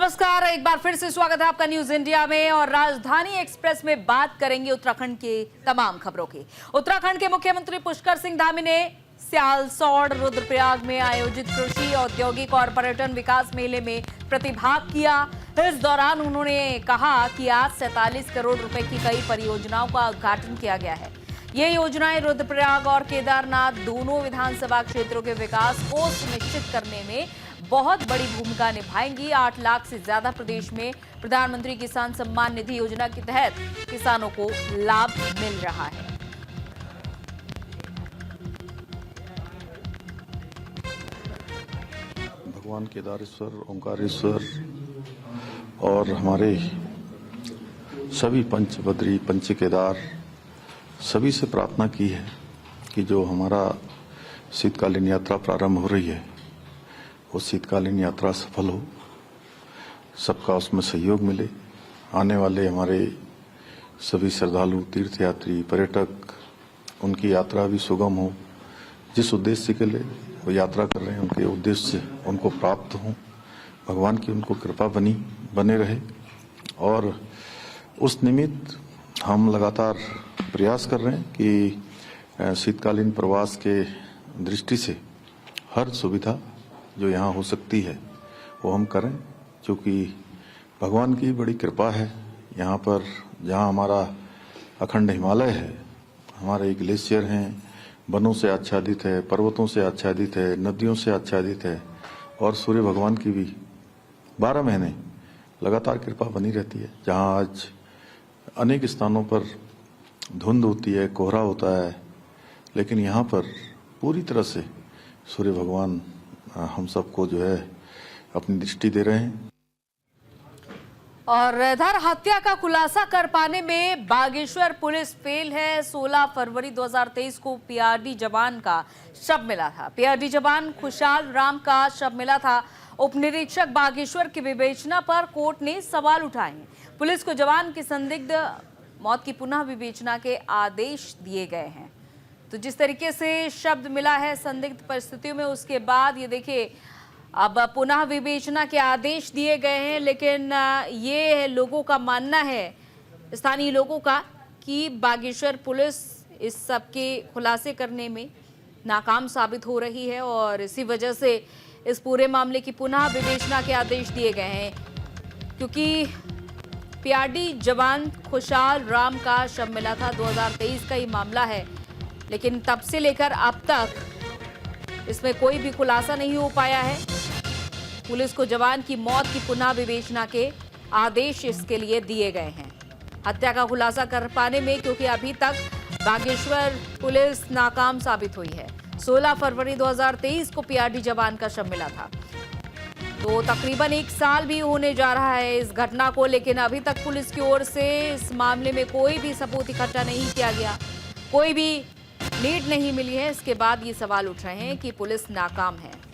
नमस्कार, एक बार फिर से स्वागत है आपका न्यूज इंडिया में। और राजधानी एक्सप्रेस में बात करेंगे उत्तराखंड की तमाम खबरों की। उत्तराखंड के मुख्यमंत्री पुष्कर सिंह धामी ने सियालसौड़ रुद्रप्रयाग में आयोजित कृषि, औद्योगिक और पर्यटन विकास मेले में प्रतिभाग किया। इस दौरान उन्होंने कहा कि आज 47 करोड़ रुपए की कई परियोजनाओं का उद्घाटन किया गया है। ये योजनाएं रुद्रप्रयाग और केदारनाथ दोनों विधानसभा क्षेत्रों के विकास को सुनिश्चित करने में बहुत बड़ी भूमिका निभाएंगी। 8 लाख से ज्यादा प्रदेश में प्रधानमंत्री किसान सम्मान निधि योजना के तहत किसानों को लाभ मिल रहा है। भगवान केदारेश्वर, ओंकारेश्वर और हमारे सभी पंच बद्री, पंच केदार सभी से प्रार्थना की है कि जो हमारा शीतकालीन यात्रा प्रारंभ हो रही है वो शीतकालीन यात्रा सफल हो, सबका उसमें सहयोग मिले। आने वाले हमारे सभी श्रद्धालु, तीर्थयात्री, पर्यटक, उनकी यात्रा भी सुगम हो। जिस उद्देश्य के लिए वो यात्रा कर रहे हैं उनके उद्देश्य उनको प्राप्त हो, भगवान की उनको कृपा बने रहे। और उस निमित्त हम लगातार प्रयास कर रहे हैं कि शीतकालीन प्रवास के दृष्टि से हर सुविधा जो यहाँ हो सकती है वो हम करें, क्योंकि भगवान की बड़ी कृपा है। यहाँ पर जहाँ हमारा अखंड हिमालय है, हमारे ग्लेशियर हैं, वनों से आच्छादित है, पर्वतों से आच्छादित है, नदियों से आच्छादित है, और सूर्य भगवान की भी 12 महीने लगातार कृपा बनी रहती है। जहाँ आज अनेक स्थानों पर धुंध होती है, कोहरा होता है, लेकिन यहाँ पर पूरी तरह से सूर्य भगवान हम सबको जो है अपनी दृष्टि दे रहे हैं। और इधर हत्या का खुलासा कर पाने में बागेश्वर पुलिस फेल है। 16 फरवरी 2023 को पीआरडी जवान का शव मिला था। पीआरडी जवान खुशहाल राम का शव मिला था। उप निरीक्षक बागेश्वर की विवेचना पर कोर्ट ने सवाल उठाए। पुलिस को जवान की संदिग्ध मौत की पुनः विवेचना के आदेश दिए गए हैं। तो जिस तरीके से शब्द मिला है संदिग्ध परिस्थितियों में, उसके बाद ये देखिए अब पुनः विवेचना के आदेश दिए गए हैं। लेकिन ये लोगों का मानना है, स्थानीय लोगों का, कि बागेश्वर पुलिस इस सब के खुलासे करने में नाकाम साबित हो रही है और इसी वजह से इस पूरे मामले की पुनः विवेचना के आदेश दिए गए हैं। क्योंकि पीआरडी जवान खुशहाल राम का शव मिला था, 2023 का ही मामला है, लेकिन तब से लेकर अब तक इसमें कोई भी खुलासा नहीं हो पाया है। पुलिस को जवान की मौत की पुनः विवेचना के आदेश इसके लिए दिए गए हैं, हत्या का खुलासा कर पाने में, क्योंकि अभी तक बागेश्वर पुलिस नाकाम साबित हुई है। 16 फरवरी 2023 को पीआरडी जवान का शव मिला था, तो तकरीबन 1 साल भी होने जा रहा है इस घटना को, लेकिन अभी तक पुलिस की ओर से इस मामले में कोई भी सबूत इकट्ठा नहीं किया गया, कोई भी लीड नहीं मिली है। इसके बाद ये सवाल उठ रहे हैं कि पुलिस नाकाम है।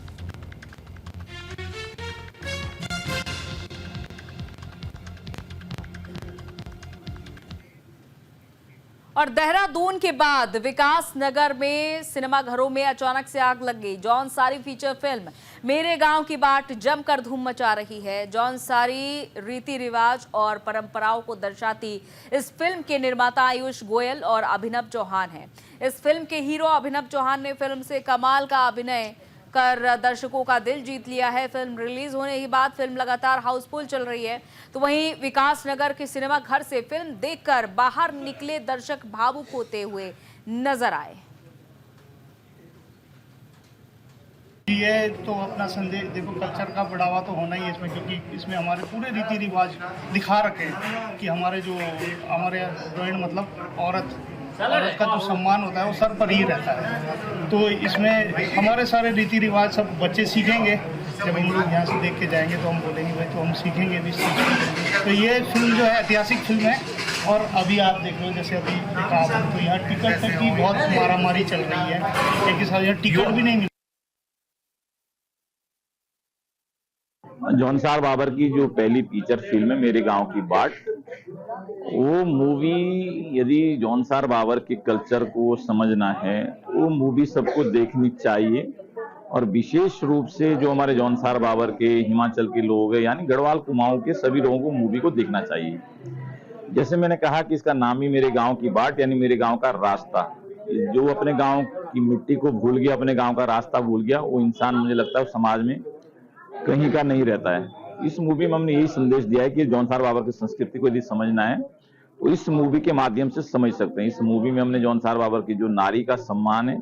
और देहरादून के बाद विकास नगर में सिनेमाघरों में अचानक से आग लग गई। जॉन सारी फीचर फिल्म मेरे गांव की बाट जमकर धूम मचा रही है। जॉन सारी रीति रिवाज और परंपराओं को दर्शाती इस फिल्म के निर्माता आयुष गोयल और अभिनव चौहान हैं। इस फिल्म के हीरो अभिनव चौहान ने फिल्म से कमाल का अभिनय कर दर्शकों का दिल जीत लिया है। फिल्म रिलीज होने के बाद फिल्म लगातार हाउसफुल चल रही है। तो वहीं विकास नगर के सिनेमा घर से फिल्म देखकर बाहर निकले दर्शक भावुक होते हुए नजर आए। ये तो अपना संदेश देखो, कल्चर का बढ़ावा तो होना ही है इसमें, क्योंकि इसमें हमारे पूरे रीति रिवाज दिखा रखे हैं कि हमारे ग्रहण मतलब औरत का जो सम्मान होता है वो सर पर ही रहता है। तो इसमें हमारे सारे रीति रिवाज सब बच्चे सीखेंगे। जब हम लोग यहाँ से देख के जाएंगे तो हम बोलेंगे भाई, तो हम सीखेंगे भी। तो ये फिल्म जो है ऐतिहासिक फिल्म है। और अभी आप देख लो, जैसे अभी देखा तो यहाँ टिकट की बहुत मारामारी चल रही है, एक साथ यहाँ टिकट भी नहीं मिल। जॉन सार बाबर की जो पहली फीचर फिल्म है मेरे गांव की बाट, वो मूवी यदि जॉन सार बाबर के कल्चर को समझना है, वो मूवी सबको देखनी चाहिए। और विशेष रूप से जो हमारे जौनसार बाबर के, हिमाचल के लोग हैं, यानी गढ़वाल कुमाऊं के सभी लोगों को मूवी को देखना चाहिए। जैसे मैंने कहा कि इसका नाम ही मेरे गांव की बाट, यानी मेरे गांव का रास्ता। जो अपने गांव की मिट्टी को भूल गया, अपने गांव का रास्ता भूल गया, वो इंसान मुझे लगता है समाज में कहीं का नहीं रहता है। इस मूवी में हमने यही संदेश दिया है कि जौनसार बाबर की संस्कृति को यदि समझना है तो इस मूवी के माध्यम से समझ सकते हैं। इस मूवी में हमने जौनसार बाबर की जो नारी का सम्मान है,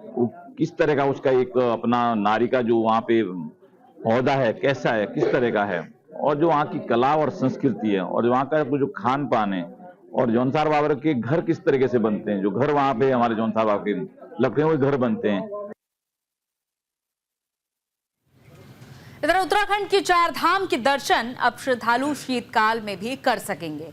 वो किस तरह का, उसका एक अपना नारी का जो वहाँ पे औहदा है, कैसा है, किस तरह का है, और जो वहाँ की कला और संस्कृति है, और वहाँ का जो खान पान है, और जौनसार बाबर के घर किस तरीके से बनते हैं, जो घर वहाँ पे हमारे जौनसार बाबर के लकड़ियों के घर बनते हैं। इधर उत्तराखंड के चार धाम के दर्शन अब श्रद्धालु शीतकाल में भी कर सकेंगे।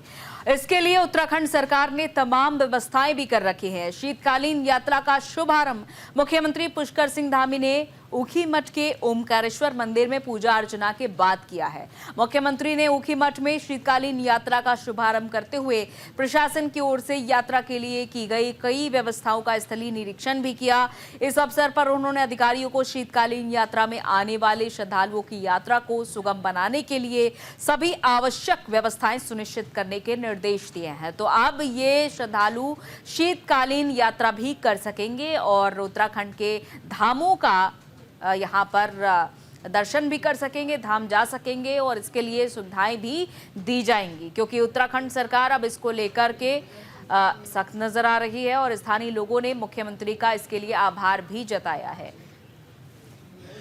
इसके लिए उत्तराखंड सरकार ने तमाम व्यवस्थाएं भी कर रखी हैं। शीतकालीन यात्रा का शुभारंभ मुख्यमंत्री पुष्कर सिंह धामी ने ऊखी मठ के ओमकारेश्वर मंदिर में पूजा अर्चना के बाद किया है। मुख्यमंत्री ने ऊखी मठ में शीतकालीन यात्रा का शुभारंभ करते हुए प्रशासन की ओर से यात्रा के लिए की गई कई व्यवस्थाओं का स्थलीय निरीक्षण भी किया। इस अवसर पर उन्होंने अधिकारियों को शीतकालीन यात्रा में आने वाले श्रद्धालुओं की यात्रा को सुगम बनाने के लिए सभी आवश्यक व्यवस्थाएं सुनिश्चित करने के निर्देश दिए हैं। तो अब ये श्रद्धालु शीतकालीन यात्रा भी कर सकेंगे और उत्तराखंड के धामों का यहाँ पर दर्शन भी कर सकेंगे, धाम जा सकेंगे, और इसके लिए सुविधाएं भी दी जाएंगी, क्योंकि उत्तराखंड सरकार अब इसको लेकर के सख्त नजर आ रही है और स्थानीय लोगों ने मुख्यमंत्री का इसके लिए आभार भी जताया है।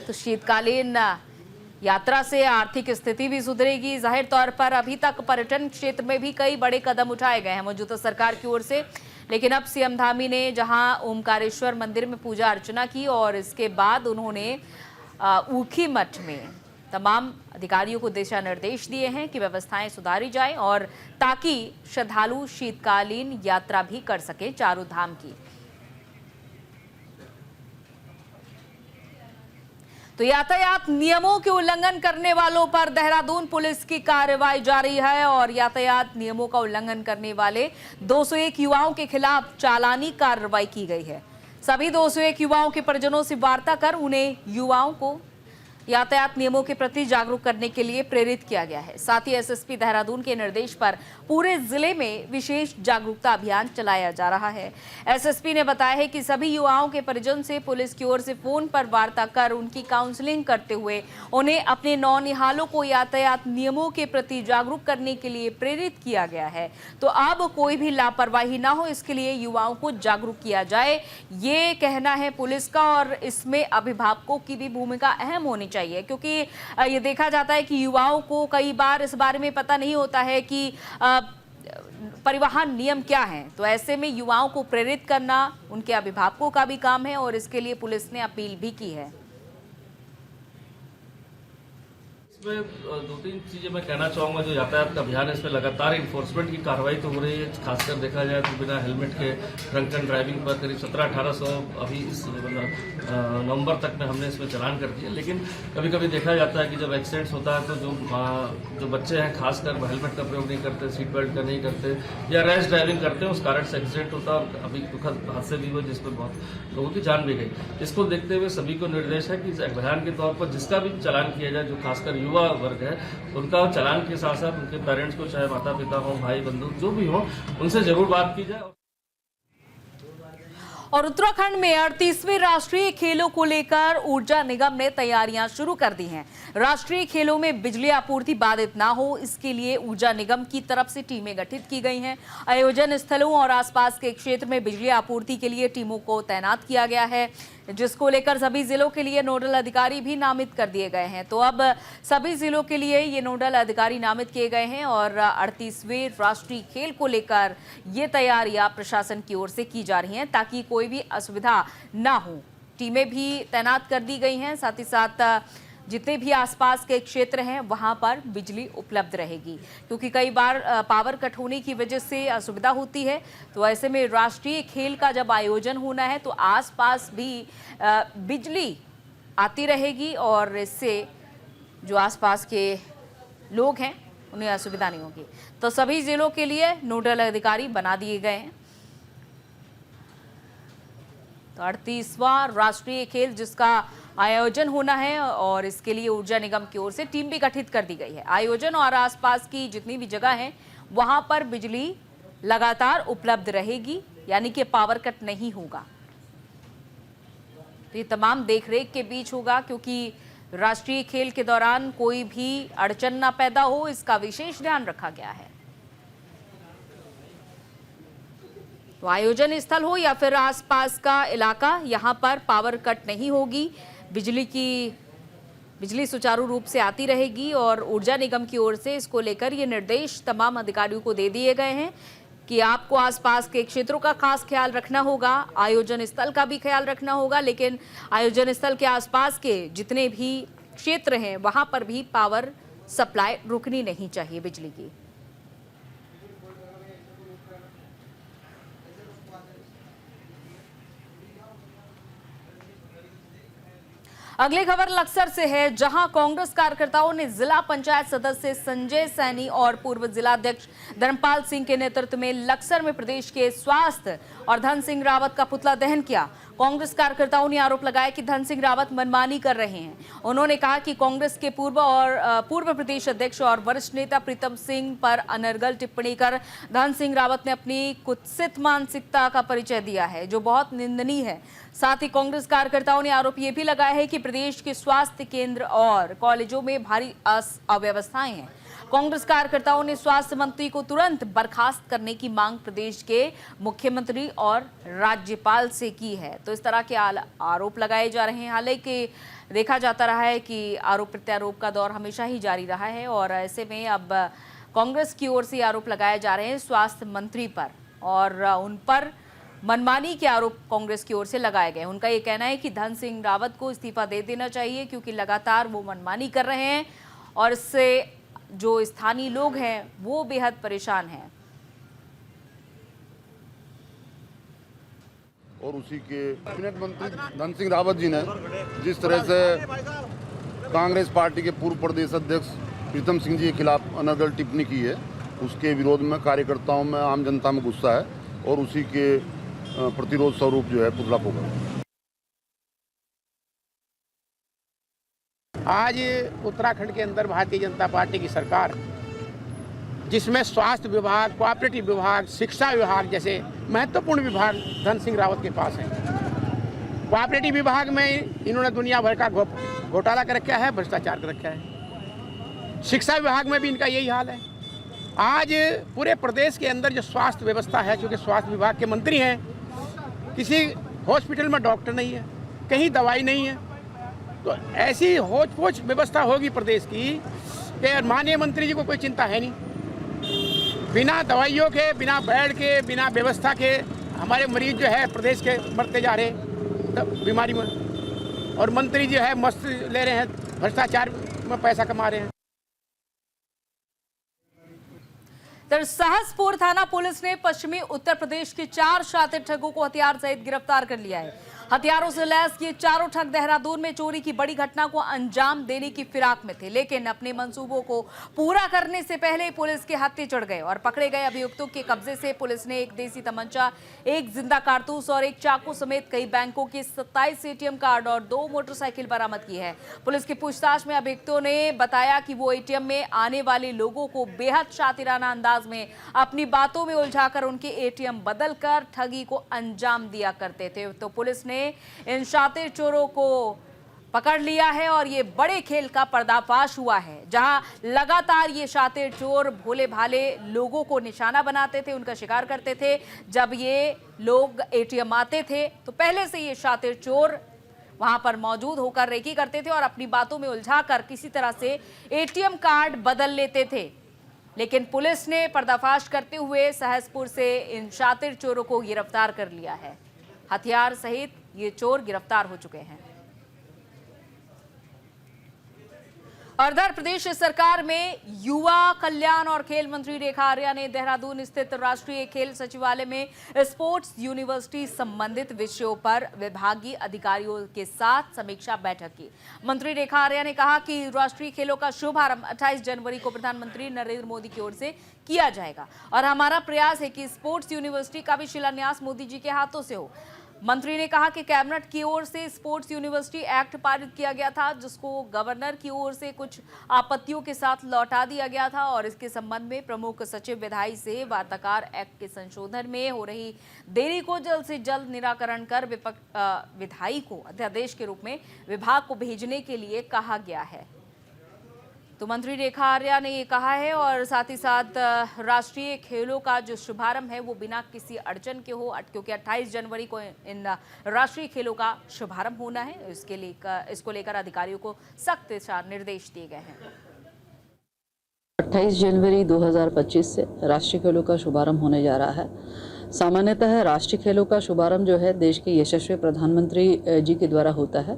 तो शीतकालीन यात्रा से आर्थिक स्थिति भी सुधरेगी। जाहिर तौर पर अभी तक पर्यटन क्षेत्र में भी कई बड़े कदम उठाए गए हैं मौजूदा सरकार की ओर से, लेकिन अब सीएम धामी ने जहां ओमकारेश्वर मंदिर में पूजा अर्चना की और इसके बाद उन्होंने ऊखी मठ में तमाम अधिकारियों को दिशा निर्देश दिए हैं कि व्यवस्थाएं सुधारी जाएं और ताकि श्रद्धालु शीतकालीन यात्रा भी कर सके चारों धाम की। तो यातायात नियमों के उल्लंघन करने वालों पर देहरादून पुलिस की कार्रवाई जारी है और यातायात नियमों का उल्लंघन करने वाले 201 युवाओं के खिलाफ चालानी कार्रवाई की गई है। सभी 201 युवाओं के परिजनों से वार्ता कर उन्हें युवाओं को यातायात नियमों के प्रति जागरूक करने के लिए प्रेरित किया गया है। साथ ही एसएसपी देहरादून के निर्देश पर पूरे जिले में विशेष जागरूकता अभियान चलाया जा रहा है। एसएसपी ने बताया है कि सभी युवाओं के परिजन से पुलिस की ओर से फोन पर वार्ता कर उनकी काउंसलिंग करते हुए उन्हें अपने नौनिहालों को यातायात नियमों के प्रति जागरूक करने के लिए प्रेरित किया गया है। तो अब कोई भी लापरवाही ना हो, इसके लिए युवाओं को जागरूक किया जाए, ये कहना है पुलिस का। और इसमें अभिभावकों की भी भूमिका अहम होनी चाहिए, क्योंकि ये देखा जाता है कि युवाओं को कई बार इस बारे में पता नहीं होता है कि परिवहन नियम क्या हैं। तो ऐसे में युवाओं को प्रेरित करना उनके अभिभावकों का भी काम है और इसके लिए पुलिस ने अपील भी की है। इसमें दो तीन चीजें मैं कहना चाहूँगा। जो यातायात का अभियान है, इसमें लगातार इन्फोर्समेंट की कार्रवाई तो हो रही है। खासकर देखा जाए तो बिना हेलमेट के ड्रंक एंड ड्राइविंग पर करीब 1700-1800 अभी इस नवंबर तक में हमने इसमें चालान कर दिया। लेकिन कभी कभी देखा जाता है कि जब एक्सीडेंट्स होता है तो जो बच्चे हैं खासकर हेलमेट का प्रयोग नहीं करते, सीट बेल्ट का नहीं करते या रैश ड्राइविंग करते हैं, उस कारण से एक्सीडेंट होता है। और अभी दुखद हादसे भी हुए जिसमें बहुत लोगों की जान भी गई। इसको देखते हुए सभी को निर्देश है कि अभियान के तौर पर जिसका भी चालान किया जाए, जो खासकर युवा वर्ग है, उनका चालान के साथ साथ उनके पेरेंट्स को, चाहे माता पिता हो, भाई बंधु जो भी हो, उनसे जरूर बात की जाए। और उत्तराखंड में 38वें राष्ट्रीय खेलों को लेकर ऊर्जा निगम ने तैयारियां शुरू कर दी हैं। राष्ट्रीय खेलों में बिजली आपूर्ति बाधित ना हो, इसके लिए ऊर्जा निगम की तरफ से टीमें गठित की गई हैं। आयोजन स्थलों और आसपास के क्षेत्र में बिजली आपूर्ति के लिए टीमों को तैनात किया गया है, जिसको लेकर सभी जिलों के लिए नोडल अधिकारी भी नामित कर दिए गए हैं। तो अब सभी जिलों के लिए ये नोडल अधिकारी नामित किए गए हैं और 38वें राष्ट्रीय खेल को लेकर ये तैयारियां प्रशासन की ओर से की जा रही हैं ताकि कोई भी असुविधा ना हो। टीमें भी तैनात कर दी गई हैं, साथ ही साथ जितने भी आसपास के क्षेत्र हैं वहां पर बिजली उपलब्ध रहेगी, क्योंकि कई बार पावर कट होने की वजह से असुविधा होती है। तो ऐसे में राष्ट्रीय खेल का जब आयोजन होना है तो आसपास भी बिजली आती रहेगी और इससे जो आसपास के लोग हैं उन्हें असुविधा नहीं होगी। तो सभी जिलों के लिए नोडल अधिकारी बना दिए गए हैं। तो 38वां राष्ट्रीय खेल जिसका आयोजन होना है और इसके लिए ऊर्जा निगम की ओर से टीम भी गठित कर दी गई है। आयोजन और आसपास की जितनी भी जगह है वहां पर बिजली लगातार उपलब्ध रहेगी, यानी कि पावर कट नहीं होगा। तो ये तमाम देखरेख के बीच होगा, क्योंकि राष्ट्रीय खेल के दौरान कोई भी अड़चन ना पैदा हो, इसका विशेष ध्यान रखा गया है। तो आयोजन स्थल हो या फिर आसपास का इलाका, यहां पर पावर कट नहीं होगी। बिजली सुचारू रूप से आती रहेगी और ऊर्जा निगम की ओर से इसको लेकर ये निर्देश तमाम अधिकारियों को दे दिए गए हैं कि आपको आसपास के क्षेत्रों का खास ख्याल रखना होगा, आयोजन स्थल का भी ख्याल रखना होगा, लेकिन आयोजन स्थल के आसपास के जितने भी क्षेत्र हैं वहां पर भी पावर सप्लाई रुकनी नहीं चाहिए बिजली की। अगली खबर लक्सर से है, जहां कांग्रेस कार्यकर्ताओं ने जिला पंचायत सदस्य संजय सैनी और पूर्व जिलाध्यक्ष धर्मपाल सिंह के नेतृत्व में लक्सर में प्रदेश के स्वास्थ्य और धन सिंह रावत का पुतला दहन किया। कांग्रेस कार्यकर्ताओं ने आरोप लगाया कि धन सिंह रावत मनमानी कर रहे हैं। उन्होंने कहा कि कांग्रेस के पूर्व प्रदेश अध्यक्ष और वरिष्ठ नेता प्रीतम सिंह पर अनर्गल टिप्पणी कर धन सिंह रावत ने अपनी कुत्सित मानसिकता का परिचय दिया है, जो बहुत निंदनीय है। साथ ही कांग्रेस कार्यकर्ताओं ने आरोप ये भी लगाया है कि प्रदेश के स्वास्थ्य केंद्र और कॉलेजों में भारी अव्यवस्थाएं हैं। कांग्रेस कार्यकर्ताओं ने स्वास्थ्य मंत्री को तुरंत बर्खास्त करने की मांग प्रदेश के मुख्यमंत्री और राज्यपाल से की है। तो इस तरह के आरोप लगाए जा रहे हैं। हालांकि देखा जाता रहा है कि आरोप प्रत्यारोप का दौर हमेशा ही जारी रहा है और ऐसे में अब कांग्रेस की ओर से आरोप लगाए जा रहे हैं स्वास्थ्य मंत्री पर और उन पर मनमानी के आरोप कांग्रेस की ओर से लगाए गए। उनका ये कहना है कि धन सिंह रावत को इस्तीफा दे देना चाहिए, क्योंकि लगातार वो मनमानी कर रहे हैं और इससे जो स्थानीय लोग हैं वो बेहद परेशान हैं। और उसी के कैबिनेट मंत्री धन सिंह रावत जी ने जिस तरह से कांग्रेस पार्टी के पूर्व प्रदेश अध्यक्ष प्रीतम सिंह जी के खिलाफ अनर्गल टिप्पणी की है, उसके विरोध में कार्यकर्ताओं में, आम जनता में गुस्सा है और उसी के प्रतिरोध स्वरूप जो है पुतला फूंका। आज उत्तराखंड के अंदर भारतीय जनता पार्टी की सरकार, जिसमें स्वास्थ्य विभाग, कोऑपरेटिव विभाग, शिक्षा विभाग जैसे महत्वपूर्ण विभाग धन सिंह रावत के पास हैं। कोऑपरेटिव विभाग में इन्होंने दुनिया भर का घोटाला कर रखा है, भ्रष्टाचार कर रखा है। शिक्षा विभाग में भी इनका यही हाल है। आज पूरे प्रदेश के अंदर जो स्वास्थ्य व्यवस्था है, क्योंकि स्वास्थ्य विभाग के मंत्री हैं, किसी हॉस्पिटल में डॉक्टर नहीं है, कहीं दवाई नहीं है, तो ऐसी होच पोच व्यवस्था होगी प्रदेश की कि माननीय मंत्री जी को कोई चिंता है नहीं। बिना दवाइयों के, बिना बेड के, बिना व्यवस्था के हमारे मरीज जो है प्रदेश के मरते जा रहे हैं बीमारी में, और मंत्री जो है मस्त ले रहे हैं, भ्रष्टाचार में पैसा कमा रहे हैं। सहसपुर थाना पुलिस ने पश्चिमी उत्तर प्रदेश के 4 शातिर ठगों को हथियार सहित गिरफ्तार कर लिया है। हथियारों से लैस ये चारों ठग देहरादून में चोरी की बड़ी घटना को अंजाम देने की फिराक में थे, लेकिन अपने मंसूबों को पूरा करने से पहले पुलिस के हत्थे चढ़ गए और पकड़े गए अभियुक्तों के कब्जे से पुलिस ने एक देसी तमंचा, एक जिंदा कारतूस और एक चाकू समेत कई बैंकों के 27 एटीएम कार्ड और 2 मोटरसाइकिल बरामद की है। पुलिस की पूछताछ में अभियुक्तों ने बताया कि वो एटीएम में आने वाले लोगों को बेहद शातिराना अंदाज में अपनी बातों में उलझाकर उनके एटीएम बदलकर ठगी को अंजाम दिया करते थे। तो पुलिस ने इन शातिर चोरों को पकड़ लिया है और ये बड़े खेल का पर्दाफाश हुआ है, जहां लगातार ये शातिर चोर भोले भाले लोगों को निशाना बनाते थे, उनका शिकार करते थे। जब ये लोग एटीएम आते थे तो पहले से ये शातिर चोर वहां पर मौजूद होकर रेकी करते थे और अपनी बातों में उलझाकर किसी तरह से एटीएम कार्ड बदल लेते थे। लेकिन पुलिस ने पर्दाफाश करते हुए सहसपुर से इन शातिर चोरों को गिरफ्तार कर लिया है। हथियार सहित ये चोर गिरफ्तार हो चुके हैं। और इधर प्रदेश सरकार में युवा कल्याण और खेल मंत्री रेखा आर्या ने देहरादून स्थित राष्ट्रीय खेल सचिवालय में स्पोर्ट्स यूनिवर्सिटी संबंधित विषयों पर विभागीय अधिकारियों के साथ समीक्षा बैठक की। मंत्री रेखा आर्या ने कहा कि राष्ट्रीय खेलों का शुभारंभ 28 जनवरी को प्रधानमंत्री नरेंद्र मोदी की ओर से किया जाएगा और हमारा प्रयास है कि स्पोर्ट्स यूनिवर्सिटी का भी शिलान्यास मोदी जी के हाथों से हो। मंत्री ने कहा कि कैबिनेट की ओर से स्पोर्ट्स यूनिवर्सिटी एक्ट पारित किया गया था, जिसको गवर्नर की ओर से कुछ आपत्तियों के साथ लौटा दिया गया था और इसके संबंध में प्रमुख सचिव विधायी से वार्ताकार एक्ट के संशोधन में हो रही देरी को जल्द से जल्द निराकरण कर विधायी को अध्यादेश के रूप में विभाग को भेजने के लिए कहा गया है। तो मंत्री रेखा आर्या ने ये कहा है और साथ ही साथ राष्ट्रीय खेलों का जो शुभारंभ है वो बिना किसी अड़चन के हो, क्योंकि 28 जनवरी को इन राष्ट्रीय खेलों का शुभारंभ होना है। इसको लेकर अधिकारियों को सख्त दिशा निर्देश दिए गए हैं। 28 जनवरी 2025 से राष्ट्रीय खेलों का शुभारंभ होने जा रहा है। सामान्यतः राष्ट्रीय खेलों का शुभारंभ जो है देश के यशस्वी प्रधानमंत्री जी के द्वारा होता है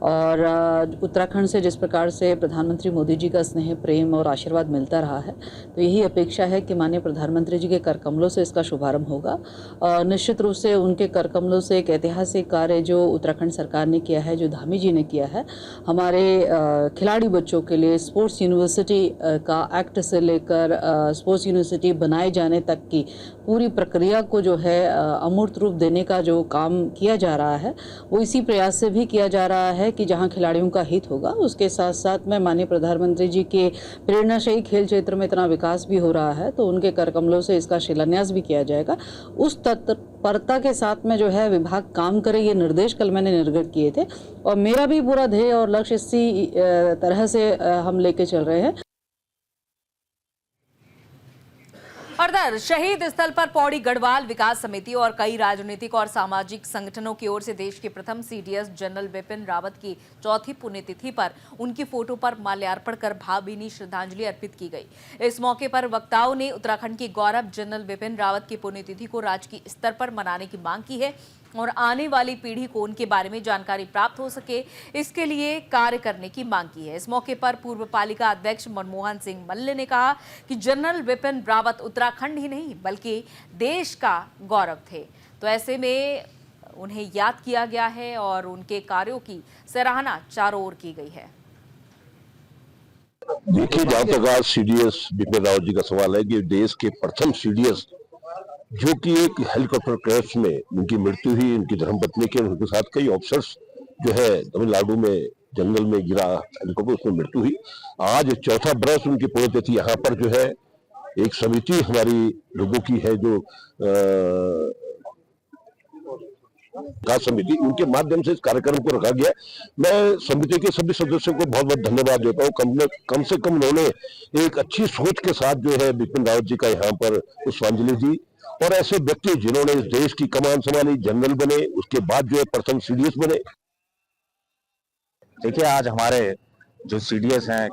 और उत्तराखंड से जिस प्रकार से प्रधानमंत्री मोदी जी का स्नेह, प्रेम और आशीर्वाद मिलता रहा है, तो यही अपेक्षा है कि माननीय प्रधानमंत्री जी के कर कमलों से इसका शुभारंभ होगा। और निश्चित रूप से उनके कर कमलों से एक ऐतिहासिक कार्य जो उत्तराखंड सरकार ने किया है, जो धामी जी ने किया है, हमारे खिलाड़ी बच्चों के लिए स्पोर्ट्स यूनिवर्सिटी का एक्ट से लेकर स्पोर्ट्स यूनिवर्सिटी बनाए जाने तक की पूरी प्रक्रिया को जो है अमूर्त रूप देने का जो काम किया जा रहा है, वो इसी प्रयास से भी किया जा रहा है कि जहां खिलाड़ियों का हित होगा, उसके साथ साथ में माननीय प्रधानमंत्री जी के प्रेरणाशायी खेल क्षेत्र में इतना विकास भी हो रहा है, तो उनके कर कमलों से इसका शिलान्यास भी किया जाएगा। उस तत्परता के साथ में जो है विभाग काम करे, ये निर्देश कल मैंने निर्गत किए थे और मेरा भी पूरा ध्येय और लक्ष्य इसी तरह से हम लेके चल रहे हैं। और इधर शहीद स्थल पर पौड़ी गढ़वाल विकास समिति और कई राजनीतिक और सामाजिक संगठनों की ओर से देश के प्रथम सीडीएस जनरल बिपिन रावत की चौथी पुण्यतिथि पर उनकी फोटो पर माल्यार्पण कर भावभीनी श्रद्धांजलि अर्पित की गई। इस मौके पर वक्ताओं ने उत्तराखंड के गौरव जनरल बिपिन रावत की पुण्यतिथि को राजकीय स्तर पर मनाने की मांग की है और आने वाली पीढ़ी को उनके बारे में जानकारी प्राप्त हो सके, इसके लिए कार्य करने की मांग की है। इस मौके पर पूर्व पालिका अध्यक्ष मनमोहन सिंह मल्ल ने कहा कि जनरल बिपिन रावत उत्तराखंड ही नहीं बल्कि देश का गौरव थे, तो ऐसे में उन्हें याद किया गया है और उनके कार्यों की सराहना चारों ओर की गई है। देखिए, जहां तक आज सीडीएस बिपिन रावत जी का सवाल है कि देश के प्रथम सीडीएस जो कि एक हेलीकॉप्टर क्रैश में उनकी मृत्यु हुई, उनकी धर्मपत्नी के, उनके साथ कई ऑफिसर्स जो है तमिलनाडु में जंगल में गिरा हेलीकॉप्टर, उसमें मृत्यु हुई। आज चौथा बरस उनकी पुण्यतिथि यहाँ पर जो है एक समिति हमारी लोगों की है जो विकास समिति, उनके माध्यम से इस कार्यक्रम को रखा गया। मैं समिति के सभी सदस्यों को बहुत बहुत धन्यवाद देता हूँ। कम से कम उन्होंने एक अच्छी सोच के साथ जो है बिपिन रावत जी का यहाँ पर पुष्पांजलि दी और ऐसे व्यक्ति जिन्होंने इस देश की कमान संभाली, जनरल बने, उसके बाद जो है प्रथम सीडीएस बने। देखिए, आज हमारे जो सीडीएस हैं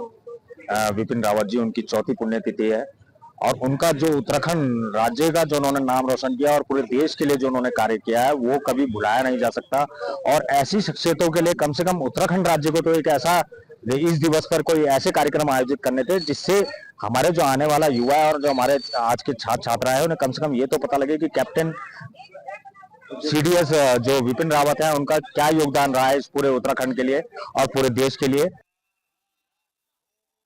बिपिन रावत जी, उनकी चौथी पुण्यतिथि है और उनका जो उत्तराखंड राज्य का जो उन्होंने नाम रोशन किया और पूरे देश के लिए जो उन्होंने कार्य किया है वो कभी भुलाया नहीं जा सकता। और ऐसी शख्सियतों के लिए कम से कम उत्तराखंड राज्य को तो एक ऐसा इस दिवस पर कोई ऐसे कार्यक्रम आयोजित करने थे जिससे हमारे जो आने वाला युवा है और जो हमारे आज के छात्र छात्राएं हैं उन्हें कम से कम ये तो पता लगे कि कैप्टन सीडीएस जो बिपिन रावत है उनका क्या योगदान रहा है इस पूरे उत्तराखंड के लिए और पूरे देश के लिए।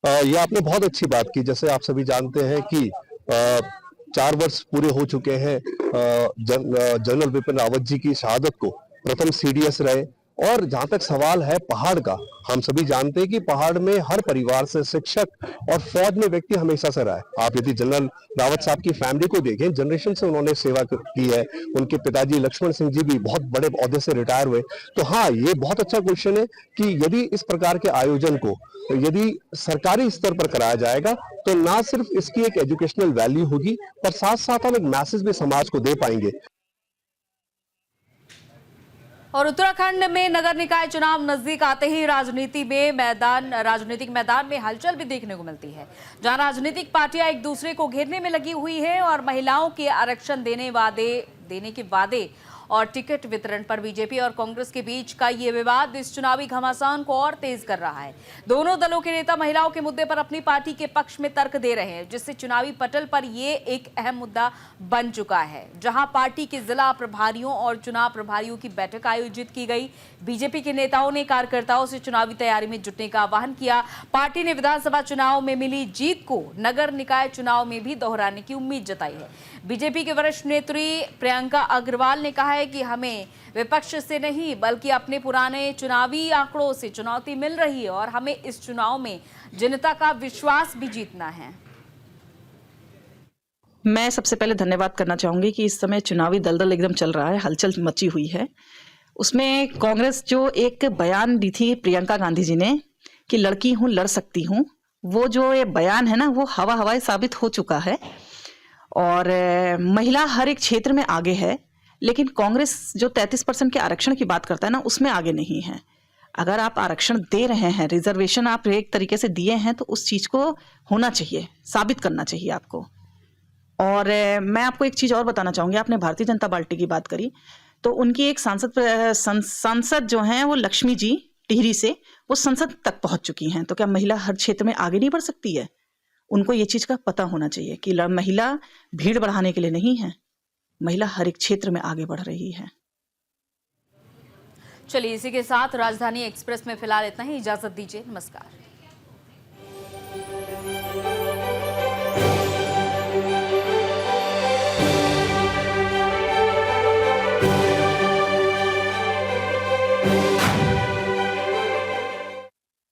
ये आपने बहुत अच्छी बात की। जैसे आप सभी जानते हैं कि 4 वर्ष पूरे हो चुके हैं जनरल बिपिन रावत जी की शहादत को, प्रथम सीडीएस रहे। और जहां तक सवाल है पहाड़ का, हम सभी जानते हैं कि पहाड़ में हर परिवार से शिक्षक और फौज में व्यक्ति हमेशा से रहा है। आप यदि जनरल रावत साहब की फैमिली को देखें, जनरेशन से उन्होंने सेवा की है। उनके पिताजी लक्ष्मण सिंह जी भी बहुत बड़े ओहदे से रिटायर हुए। तो हाँ, ये बहुत अच्छा क्वेश्चन है कि यदि इस प्रकार के आयोजन को यदि सरकारी स्तर पर कराया जाएगा तो ना सिर्फ इसकी एक एजुकेशनल वैल्यू होगी पर साथ साथ हम एक मैसेज भी समाज को दे पाएंगे। और उत्तराखंड में नगर निकाय चुनाव नजदीक आते ही राजनीतिक मैदान में हलचल भी देखने को मिलती है, जहां राजनीतिक पार्टियां एक दूसरे को घेरने में लगी हुई है और महिलाओं के आरक्षण देने के वादे और टिकट वितरण पर बीजेपी और कांग्रेस के बीच का ये विवाद इस चुनावी घमासान को और तेज कर रहा है। दोनों दलों के नेता महिलाओं के मुद्दे पर अपनी पार्टी के पक्ष में तर्क दे रहे हैं, जिससे चुनावी पटल पर ये एक अहम मुद्दा बन चुका है, जहां पार्टी के जिला प्रभारियों और चुनाव प्रभारियों की बैठक आयोजित की गई। बीजेपी के नेताओं ने कार्यकर्ताओं से चुनावी तैयारी में जुटने का आह्वान किया। पार्टी ने विधानसभा चुनाव में मिली जीत को नगर निकाय चुनाव में भी दोहराने की उम्मीद जताई है। बीजेपी के वरिष्ठ नेत्री प्रियंका अग्रवाल ने कहा है कि हमें विपक्ष से नहीं बल्कि अपने पुराने चुनावी आंकड़ों से चुनौती मिल रही है और हमें इस चुनाव में जनता का विश्वास भी जीतना है। मैं सबसे पहले धन्यवाद करना चाहूंगी कि इस समय चुनावी दलदल एकदम चल रहा है, हलचल मची हुई है। उसमें कांग्रेस जो एक बयान दी थी प्रियंका गांधी जी ने कि लड़की हूं लड़ सकती हूं, वो जो ये बयान है ना वो हवाई साबित हो चुका है और महिला हर एक क्षेत्र में आगे है, लेकिन कांग्रेस जो 33% के आरक्षण की बात करता है ना उसमें आगे नहीं है। अगर आप आरक्षण दे रहे हैं, रिजर्वेशन आप एक तरीके से दिए हैं, तो उस चीज को होना चाहिए, साबित करना चाहिए आपको। और मैं आपको एक चीज और बताना चाहूंगी, आपने भारतीय जनता पार्टी की बात करी तो उनकी एक सांसद जो हैं वो लक्ष्मी जी टिहरी से, वो संसद तक पहुंच चुकी हैं। तो क्या महिला हर क्षेत्र में आगे नहीं बढ़ सकती है? उनको ये चीज का पता होना चाहिए कि महिला भीड़ बढ़ाने के लिए नहीं है, महिला हर एक क्षेत्र में आगे बढ़ रही है। चलिए इसी के साथ राजधानी एक्सप्रेस में फिलहाल इतना ही, इजाजत दीजिए, नमस्कार।